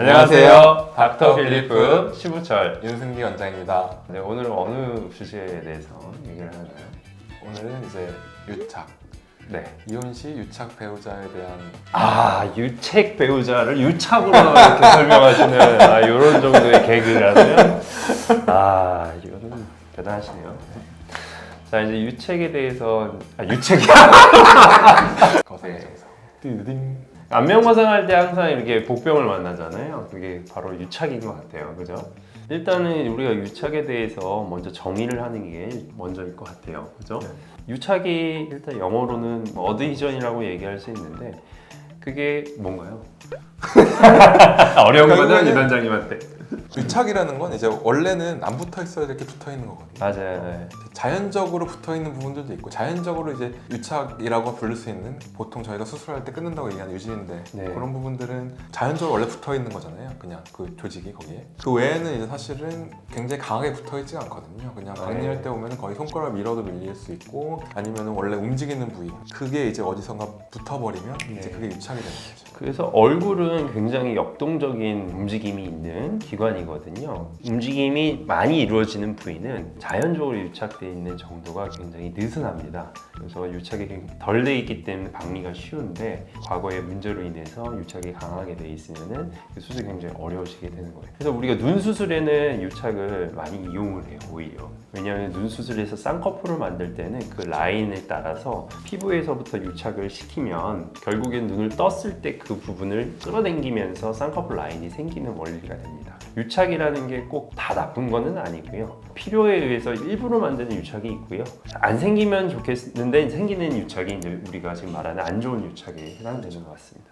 안녕하세요. 닥터 필리프 시부철 윤승기 원장입니다. 네, 오늘은 어느 주제에 대해서 얘기를 하나요? 오늘은 이제 유착, 네. 이혼 시 유착 배우자에 대한 유책 배우자를 유착으로 이렇게 설명하시는 이런 정도의 개그라면 이거는 대단하시네요. 자, 이제 유책에 대해서 유책이 거세의 정상. 안면거상할 때 항상 이렇게 복병을 만나잖아요. 그게 바로 유착인 것 같아요. 그죠? 일단은 우리가 유착에 대해서 먼저 정의를 하는 게 먼저일 것 같아요. 그죠? 유착이 일단 영어로는 어드히전이라고 얘기할 수 있는데 그게 뭔가요? 어려운 거는 이 단장님한테. 유착이라는 건 이제 원래는 안 붙어 있어야 이렇게 붙어 있는 거거든요. 맞아요. 네. 자연적으로 붙어 있는 부분들도 있고 자연적으로 이제 유착이라고 부를 수 있는 보통 저희가 수술할 때 끊는다고 얘기하는 유지인데 네. 그런 부분들은 자연적으로 원래 붙어 있는 거잖아요. 그냥 그 조직이 거기에. 그 외에는 이제 사실은 굉장히 강하게 붙어 있지 않거든요. 그냥 박리할 때 보면 거의 손가락 밀어도 밀릴 수 있고 아니면 원래 움직이는 부위 그게 이제 어디선가 붙어버리면 이제 그게 유착이 되는 거죠. 그래서 얼굴은 굉장히 역동적인 움직임이 있는 기관이거든요. 움직임이 많이 이루어지는 부위는 자연적으로 유착되어 있는 정도가 굉장히 느슨합니다. 그래서 유착이 덜 돼 있기 때문에 박리가 쉬운데 과거의 문제로 인해서 유착이 강하게 돼 있으면 수술이 굉장히 어려워지게 되는 거예요. 그래서 우리가 눈 수술에는 유착을 많이 이용을 해요, 오히려. 왜냐하면 눈 수술에서 쌍꺼풀을 만들 때는 그 라인에 따라서 피부에서부터 유착을 시키면 결국엔 눈을 떴을 때 그 부분을 끌어당기면서 쌍꺼풀 라인이 생기는 원리가 됩니다. 유착이라는 게 꼭 다 나쁜 거는 아니고요. 필요에 의해서 일부러 만드는 유착이 있고요. 안 생기면 좋겠는데 생기는 유착이 이제 우리가 지금 말하는 안 좋은 유착에 해당되는 것 같습니다.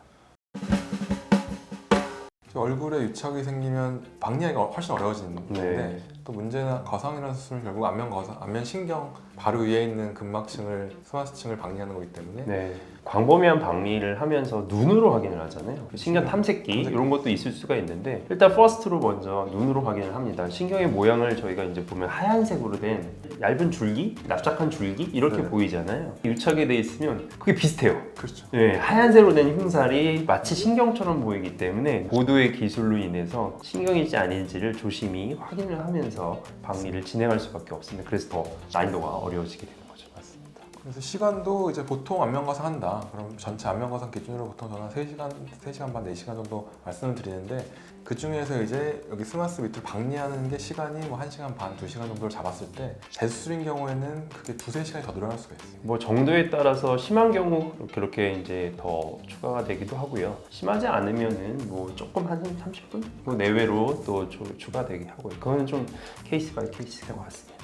얼굴에 유착이 생기면 박리하기가 훨씬 어려워지는데 네. 또 문제는 거상이라는 수술은 결국 안면 신경 바로 위에 있는 근막층을 스마스층을 박리하는 거기 때문에 네. 광범위한 박리를 하면서 눈으로 확인을 하잖아요. 신경 탐색기 이런 것도 있을 수가 있는데 일단 퍼스트로 먼저 눈으로 확인을 합니다. 신경의 모양을 저희가 이제 보면 하얀색으로 된 얇은 줄기, 납작한 줄기 이렇게 보이잖아요. 유착이 돼 있으면 그게 비슷해요. 그렇죠. 네, 하얀색으로 된 흉살이 마치 신경처럼 보이기 때문에 고도의 기술로 인해서 신경인지 아닌지를 조심히 확인을 하면서 박리를 진행할 수밖에 없습니다. 그래서 더 난이도가 어려워지게 되는 거죠. 맞습니다. 그래서 시간도 이제 보통 안면거상 한다. 그럼 전체 안면거상 기준으로 보통 저는 3시간 반, 4시간 정도 말씀을 드리는데 그 중에서 이제 여기 스마스 밑을 박리하는 게 시간이 뭐 1시간 반, 2시간 정도를 잡았을 때 재수술인 경우에는 그게 2-3시간이 더 늘어날 수가 있어요. 뭐 정도에 따라서 심한 경우 그렇게 이제 더 추가가 되기도 하고요. 심하지 않으면은 뭐 조금 한 30분 그 내외로 또 추가되게 하고요. 그거는 좀 케이스 바이 케이스인 것 같습니다.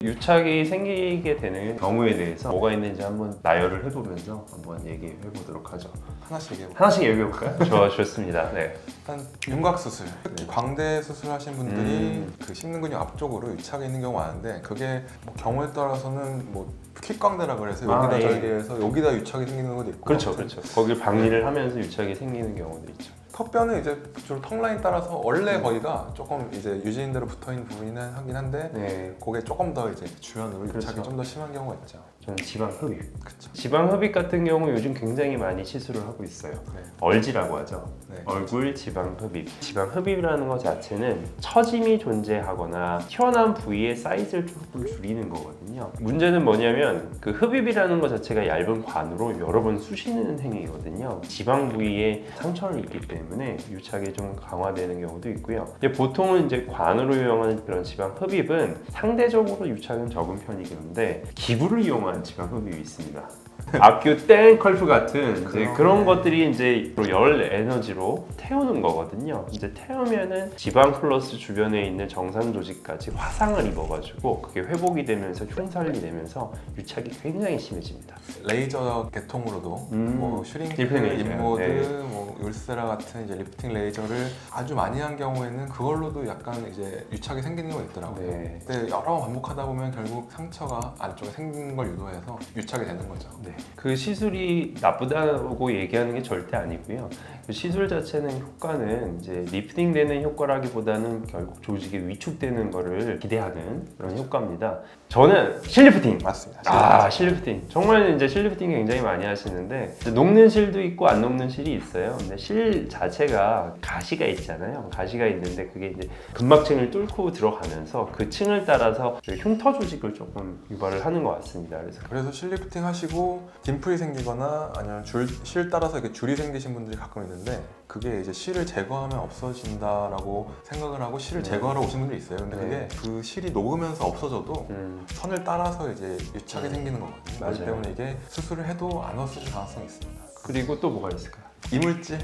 유착이 생기게 되는 경우에 대해서 뭐가 있는지 한번 나열을 해보면서 한번 얘기해 보도록 하죠. 하나씩 얘기해 볼까요? 좋습니다. 네. 일단 윤곽 수술, 특히 광대 수술하신 분들이 그 씹는 근육 앞쪽으로 유착이 있는 경우가 많은데 그게 뭐 경우에 따라서는 뭐 킥광대라 그래서 여기다 절개해서 여기다 유착이 생기는 경우도 있고 그렇죠. 거길 박리를 하면서 유착이 생기는 경우도 있죠. 턱뼈는 이제 주로 턱 라인 따라서 원래 거기가 조금 이제 유지인 대로 붙어 있는 부분이긴 하긴 한데 그게 조금 더 이제 주변으로 유착이 좀 더 심한 경우가 있죠. 저는 지방 흡입. 그쵸. 지방 흡입 같은 경우 요즘 굉장히 많이 시술을 하고 있어요. 얼지라고 하죠. 얼굴 지방 흡입. 지방 흡입이라는 것 자체는 처짐이 존재하거나 튀어나온 부위의 사이즈를 조금 줄이는 거거든요. 문제는 뭐냐면 그 흡입이라는 것 자체가 얇은 관으로 여러 번 쑤시는 행위거든요. 지방 부위에 상처를 입기 때문에 유착이 좀 강화되는 경우도 있고요. 보통은 이제 관으로 이용하는 그런 지방 흡입은 상대적으로 유착은 적은 편이긴데 기부를 이용한 지방 흡입이 있습니다. 아큐 땡컬프 같은 이제 그런 것들이 이제 열 에너지로 태우는 거거든요. 이제 태우면은 지방 플러스 주변에 있는 정상 조직까지 화상을 입어가지고 그게 회복이 되면서 흉살이 되면서 유착이 굉장히 심해집니다. 레이저 계통으로도 뭐 슈링크, 인모드, 뭐 울세라 같은 이제 리프팅 레이저를 아주 많이 한 경우에는 그걸로도 약간 이제 유착이 생기는 경우가 있더라고요. 근데 여러 번 반복하다 보면 결국 상처가 안쪽에 생기는 걸 유도해서 유착이 되는 거죠. 네. 그 시술이 나쁘다고 얘기하는 게 절대 아니고요. 그 시술 자체는 효과는 이제 리프팅되는 효과라기보다는 결국 조직이 위축되는 거를 기대하는 그런 효과입니다. 저는 실리프팅. 맞습니다. 실리프팅. 정말 이제 실리프팅 굉장히 많이 하시는데 녹는 실도 있고 안 녹는 실이 있어요. 근데 실 자체가 가시가 있잖아요. 가시가 있는데 그게 이제 근막층을 뚫고 들어가면서 그 층을 따라서 그 흉터 조직을 조금 유발을 하는 것 같습니다. 그래서 실리프팅 하시고 딤플이 생기거나 아니면 실 따라서 이렇게 줄이 생기신 분들이 가끔 있는데 그게 이제 실을 제거하면 없어진다라고 생각을 하고 실을 제거하러 오신 분들이 있어요. 근데 그게 그 실이 녹으면서 없어져도 선을 따라서 이제 유착이 생기는 거거든요. 맞아요. 그렇기 때문에 이게 수술을 해도 안 없어질 가능성이 있습니다. 그리고 또 뭐가 있을까요? 이물질.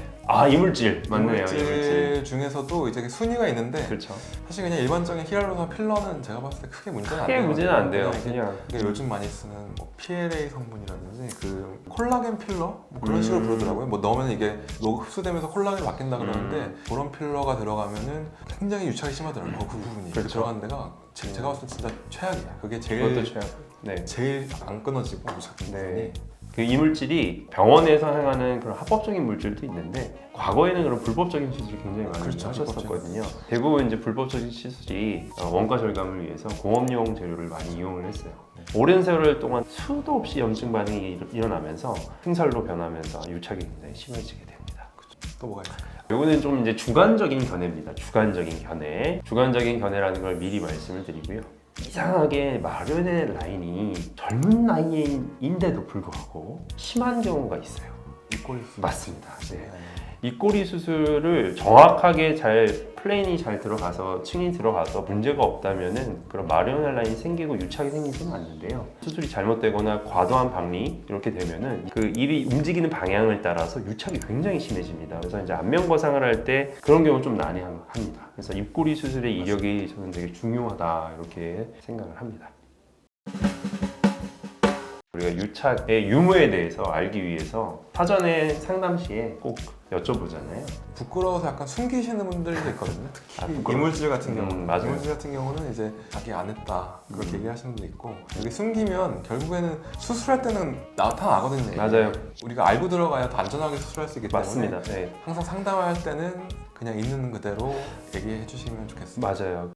이물질. 맞네요. 이물질 중에서도 이제 순위가 있는데 그렇죠. 사실 그냥 일반적인 히알루론 필러는 제가 봤을 때 크게 문제는 안 돼요. 크게 문제는 안 돼요. 그냥 이게 요즘 많이 쓰는 뭐 PLA 성분이라든지 그 콜라겐 필러 뭐 그런 식으로 부르더라고요. 뭐 넣으면 이게 흡수되면서 콜라겐이 바뀐다 그러는데 그런 필러가 들어가면은 굉장히 유착이 심하더라고요. 그 부분이 그렇죠. 들어간 데가 제가 봤을 때 진짜 최악이야. 그게 그것도 최악. 네. 제일 안 끊어지고 유착된 부분이. 그 이물질이 병원에서 행하는 그런 합법적인 물질도 있는데 과거에는 그런 불법적인 시술이 굉장히 많이 하셨었거든요. 대부분 이제 불법적인 시술이 원가 절감을 위해서 공업용 재료를 많이 이용을 했어요. 오랜 세월 동안 수도 없이 염증 반응이 일어나면서 흉살로 변하면서 유착이 굉장히 심해지게 됩니다. 또 뭐가 있어요? 이거는 좀 이제 주관적인 견해입니다. 주관적인 견해. 주관적인 견해라는 걸 미리 말씀을 드리고요. 이상하게 마련의 라인이 젊은 나이인데도 불구하고 심한 경우가 있어요. 입꼬리 수술. 맞습니다. 네. 입꼬리 수술을 정확하게 플레인이 잘 들어가서 층이 들어가서 문제가 없다면은 그런 마련의 라인이 생기고 유착이 생기지 않는데요. 수술이 잘못되거나 과도한 박리 이렇게 되면은 그 입이 움직이는 방향을 따라서 유착이 굉장히 심해집니다. 그래서 이제 안면거상을 할 때 그런 경우 좀 난해합니다. 그래서 입꼬리 수술의 이력이 저는 되게 중요하다 이렇게 생각을 합니다. 우리가 유착의 유무에 대해서 알기 위해서 사전에 상담 시에 꼭 여쭤보잖아요. 부끄러워서 약간 숨기시는 분들도 있거든요. 특히 부끄러워. 이물질 같은 경우는 맞아요. 이물질 같은 경우는 이제 자기 안 했다 그렇게 얘기하시는 분도 있고 여기 숨기면 결국에는 수술할 때는 나타나거든요. 맞아요. 우리가 알고 들어가야 더 안전하게 수술할 수 있기 때문에 맞습니다. 네. 항상 상담할 때는 그냥 있는 그대로 얘기해 주시면 좋겠습니다. 맞아요.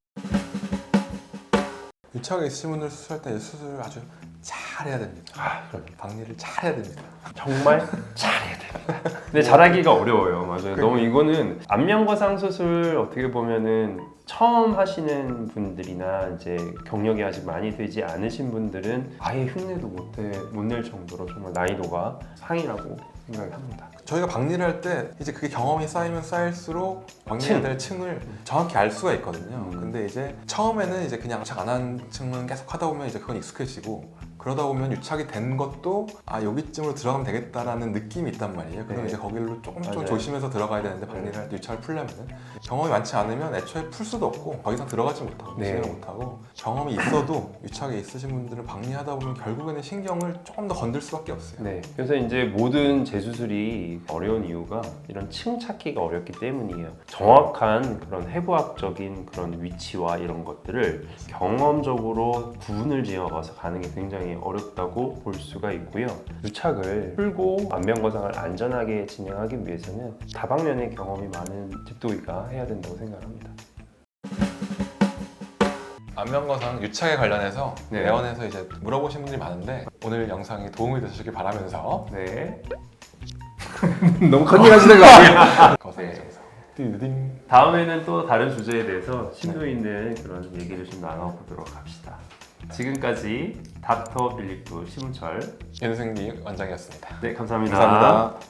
유착이 있으신 분들 수술할 때 수술을 아주 잘 해야 됩니다. 그럼요. 박리를 잘 해야 됩니다. 정말 잘해야 됩니다. 근데 잘하기가 어려워요. 맞아요. 너무 이거는 안면거상 수술 어떻게 보면은 처음 하시는 분들이나 이제 경력이 아직 많이 되지 않으신 분들은 아예 흉내도 못 낼 정도로 정말 난이도가 상이라고 생각을 합니다. 저희가 박리를 할 때 이제 그게 경험이 쌓이면 쌓일수록 박리해야 될 층을 정확히 알 수가 있거든요. 근데 이제 처음에는 이제 그냥 유착 안 한 층은 계속 하다 보면 이제 그건 익숙해지고 그러다 보면 유착이 된 것도 여기쯤으로 들어가면 되겠다라는 느낌이 있단 말이에요. 그럼 네. 이제 거기로 조금 맞아요. 조심해서 들어가야 되는데 박리를 할 때 유착을 풀려면은 경험이 많지 않으면 애초에 풀 수도 없고 더 이상 들어가지 못하고 네. 진행을 못하고 경험이 있어도 유착이 있으신 분들은 박리하다 보면 결국에는 신경을 조금 더 건들 수밖에 없어요. 네. 그래서 이제 모든 재수술이 어려운 이유가 이런 층 찾기가 어렵기 때문이에요. 정확한 그런 해부학적인 그런 위치와 이런 것들을 경험적으로 구분을 지어가서 가는 게 굉장히 어렵다고 볼 수가 있고요. 유착을 풀고 안면거상을 안전하게 진행하기 위해서는 다방면의 경험이 많은 집도기가 해야 된다고 생각합니다. 안면거상 유착에 관련해서 네. 내원에서 이제 물어보신 분들이 많은데 오늘 영상이 도움이 되셨길 바라면서 네. 너무 컨닝하시는 거 아니에요? 거상에서 띠딩 다음에는 또 다른 주제에 대해서 심도 있는 그런 얘기를 좀 나눠보도록 합시다. 지금까지 닥터 빌리프 심우철 윤승기 원장이었습니다. 네, 감사합니다. 감사합니다.